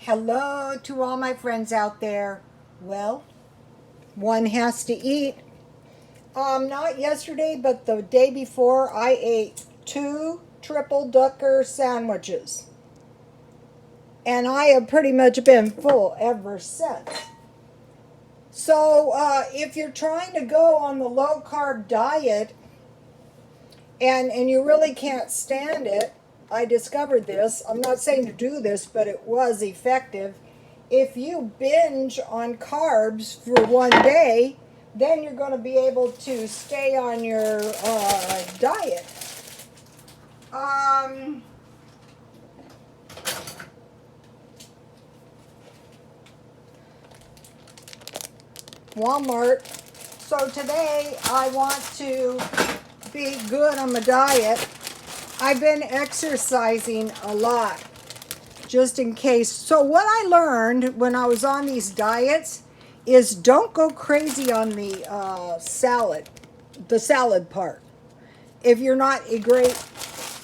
Hello to all my friends out there. Well, one has to eat. Not yesterday, but the day before, I ate 2 triple ducker sandwiches. And I have pretty much been full ever since. So, if you're trying to go on the low carb diet and you really can't stand it, I discovered this. I'm not saying to do this, but it was effective. If you binge on carbs for one day, then you're going to be able to stay on your diet. Walmart. So today I want to be good on my diet. I've been exercising a lot, just in case. So what I learned when I was on these diets is don't go crazy on the salad part. If you're not a great,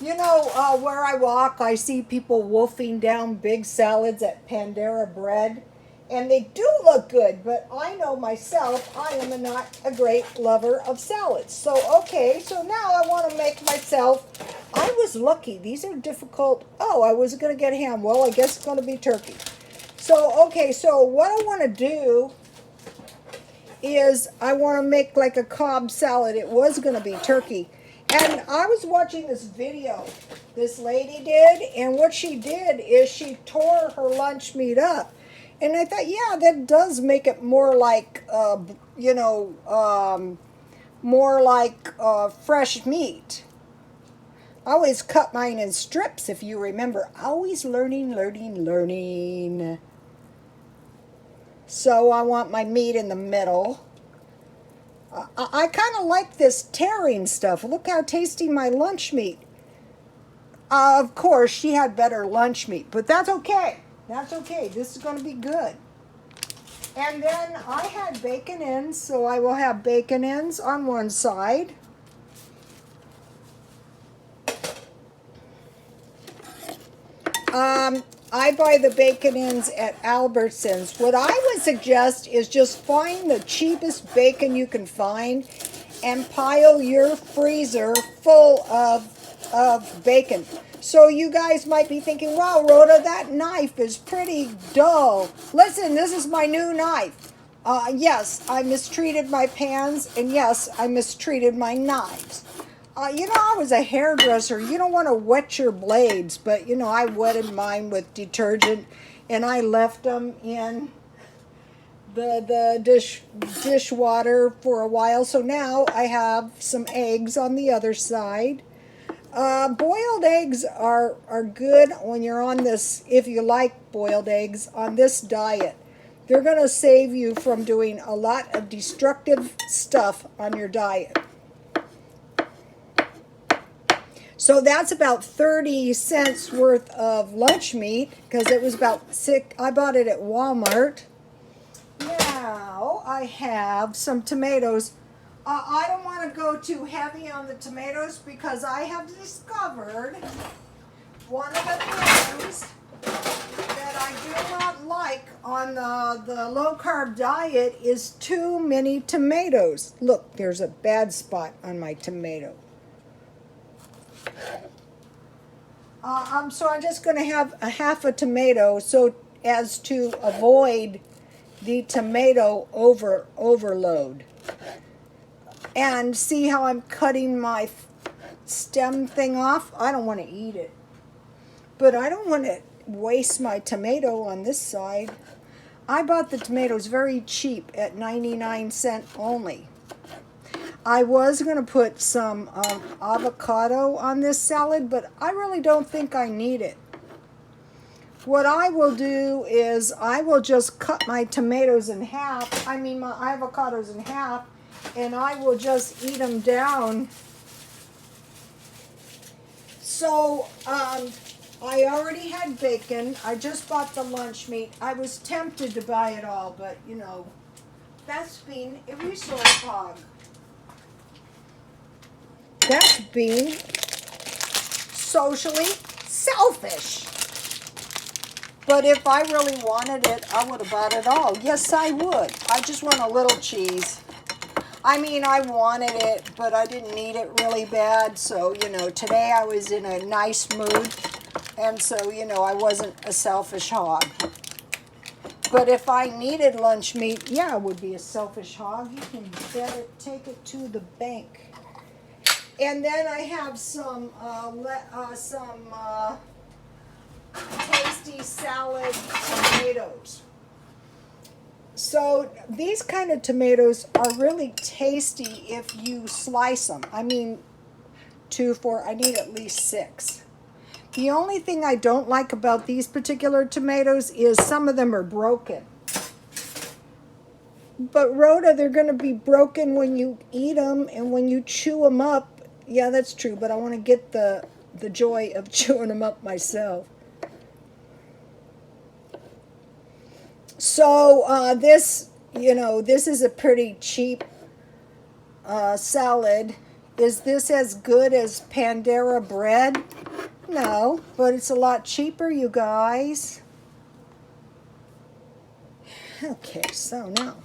where I walk, I see people wolfing down big salads at Pandera Bread, and they do look good, but I know myself, I am not a great lover of salads. So, okay, so now I want to make myself, I was lucky. These are difficult. Oh, I was going to get ham. Well, I guess it's going to be turkey. So, okay, so what I want to do is I want to make like a Cobb salad. It was going to be turkey. And I was watching this video this lady did, and what she did is she tore her lunch meat up. And I thought, yeah, that does make it more like, more like fresh meat. I always cut mine in strips, if you remember. Always learning. So I want my meat in the middle. I kind of like this tearing stuff. Look how tasty my lunch meat. Of course, she had better lunch meat, but that's okay. That's okay. This is going to be good. And then I had bacon ends, so I will have bacon ends on one side. I buy the bacon ends at Albertsons. What I would suggest is just find the cheapest bacon you can find and pile your freezer full of bacon. So you guys might be thinking, wow, Rhoda, that knife is pretty dull. Listen, this is my new knife. Yes, I mistreated my pans, and yes, I mistreated my knives. I was a hairdresser. You don't want to wet your blades, but, I wetted mine with detergent, and I left them in the dishwater for a while. So now I have some eggs on the other side. Boiled eggs are good when you're on this, if you like boiled eggs, on this diet. They're going to save you from doing a lot of destructive stuff on your diet. So that's about 30 cents worth of lunch meat, because it was about $6. I bought it at Walmart. Now I have some tomatoes. I don't want to go too heavy on the tomatoes because I have discovered one of the things that I do not like on the low-carb diet is too many tomatoes. Look, there's a bad spot on my tomato. So I'm just going to have a half a tomato so as to avoid the tomato overload. And see how I'm cutting my stem thing off? I don't want to eat it. But I don't want to waste my tomato on this side. I bought the tomatoes very cheap at 99 cents only. I was going to put some avocado on this salad, but I really don't think I need it. What I will do is I will just cut my tomatoes in half, my avocados in half, and I will just eat them down. So, I already had bacon. I just bought the lunch meat. I was tempted to buy it all, but, that's being a resource hog. That's being socially selfish. But if I really wanted it, I would have bought it all. Yes, I would. I just want a little cheese. I mean, I wanted it, but I didn't need it really bad. So, you know, today I was in a nice mood. And so, you know, I wasn't a selfish hog. But if I needed lunch meat, yeah, I would be a selfish hog. You can bet it, take it to the bank. And then I have some tasty salad tomatoes. So these kind of tomatoes are really tasty if you slice them. I mean, 2, 4, I need at least 6. The only thing I don't like about these particular tomatoes is some of them are broken. But Rhoda, they're going to be broken when you eat them and when you chew them up. Yeah, that's true, but I want to get the joy of chewing them up myself. So this, you know, this is a pretty cheap salad. Is this as good as Pandera bread? No, but it's a lot cheaper, you guys. Okay, so now.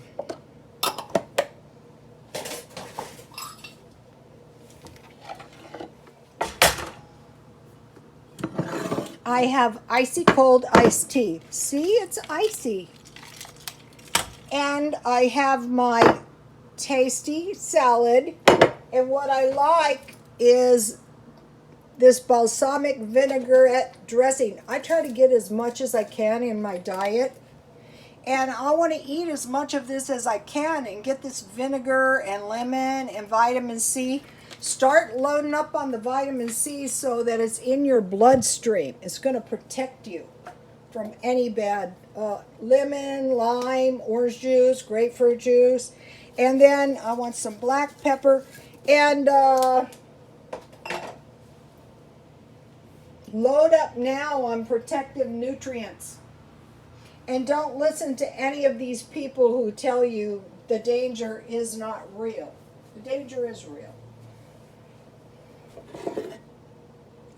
I have icy cold iced tea. See, it's icy. And I have my tasty salad. And what I like is this balsamic vinaigrette dressing. I try to get as much as I can in my diet. And I want to eat as much of this as I can and get this vinegar and lemon and vitamin C. Start loading up on the vitamin C so that it's in your bloodstream. It's going to protect you from any bad lemon, lime, orange juice, grapefruit juice. And then I want some black pepper and load up now on protective nutrients. And don't listen to any of these people who tell you the danger is not real. The danger is real.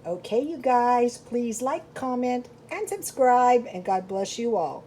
Okay, you guys, please like, comment, and subscribe, and God bless you all.